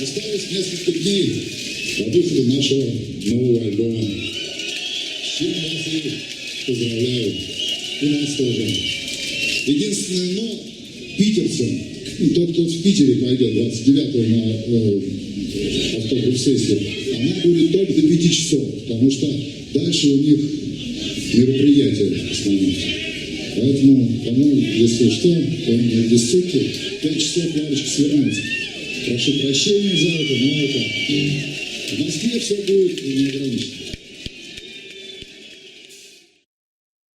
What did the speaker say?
Осталось несколько дней до выхода нашего нового альбома. С чем вас и поздравляю. И нас тоже. Единственное но, питерцам, тот, кто в Питере пойдет 29-го на автограф-сессию, она будет только до 5 часов, потому что дальше у них мероприятие основное. Поэтому, кому, если что, то не без ссылки, 5 часов лавочка свернется. Прошу прощения за это, но это в Москве все будет неограничено.